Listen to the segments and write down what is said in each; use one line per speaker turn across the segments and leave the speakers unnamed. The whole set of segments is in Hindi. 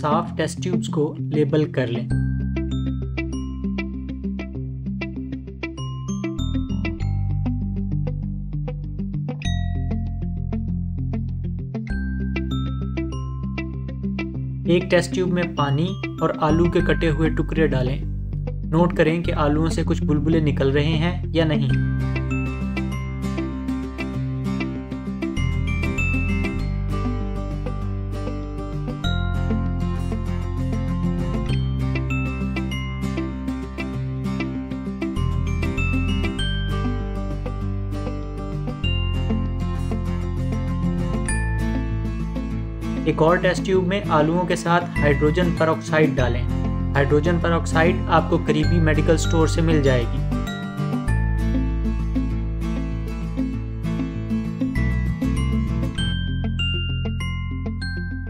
साफ टेस्ट ट्यूब्स को लेबल कर लें। एक टेस्ट ट्यूब में पानी और आलू के कटे हुए टुकड़े डालें। नोट करें कि आलूओं से कुछ बुलबुले निकल रहे हैं या नहीं। एक और टेस्ट ट्यूब में आलूओं के साथ हाइड्रोजन परऑक्साइड डालें। हाइड्रोजन परऑक्साइड आपको करीबी मेडिकल स्टोर से मिल जाएगी।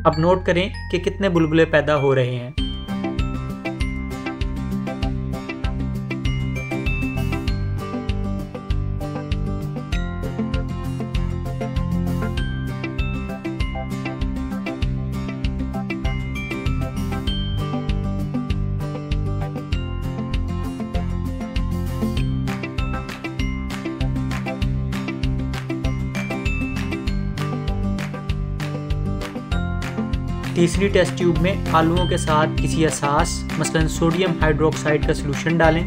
अब नोट करें कि कितने बुलबुले पैदा हो रहे हैं। तीसरी टेस्ट ट्यूब में आलूओं के साथ किसी एहसास मसलन सोडियम हाइड्रोक्साइड का सलूशन डालें।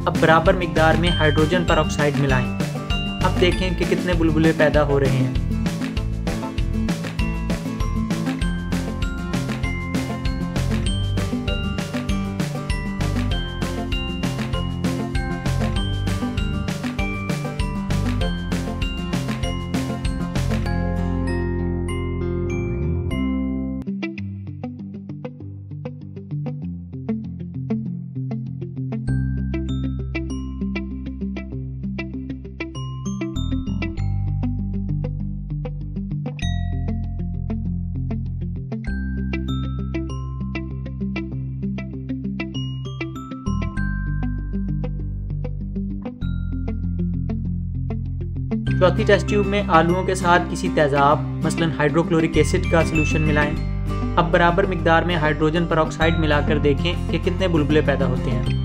अब बराबर मिकदार में हाइड्रोजन परऑक्साइड मिलाएं। अब देखें कि कितने बुलबुले पैदा हो रहे हैं। चौथी टेस्ट ट्यूब में आलूओं के साथ किसी तेजाब मसलन हाइड्रोक्लोरिक एसिड का सलूशन मिलाएं। अब बराबर मिकदार में हाइड्रोजन परऑक्साइड मिलाकर देखें कि कितने बुलबुले पैदा होते हैं।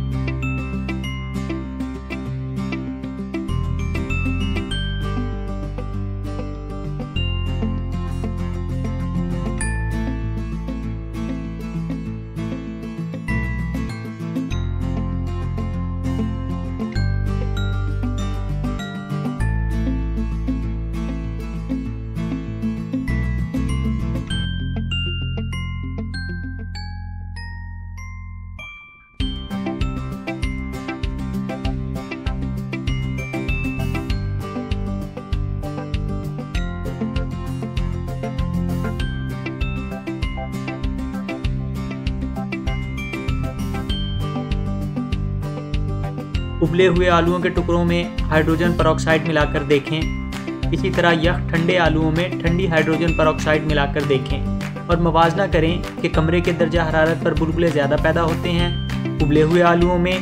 उबले हुए आलूओं के टुकड़ों में हाइड्रोजन परऑक्साइड मिलाकर देखें। इसी तरह यह ठंडे आलूओं में ठंडी हाइड्रोजन परऑक्साइड मिलाकर देखें और मुवाजना करें कि कमरे के दर्जा हरारत पर बुलबुले ज़्यादा पैदा होते हैं उबले हुए आलूओं में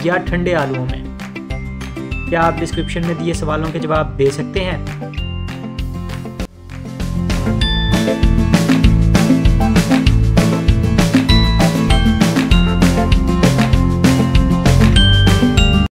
या ठंडे आलूओं में। क्या आप डिस्क्रिप्शन में दिए सवालों के जवाब दे सकते हैं?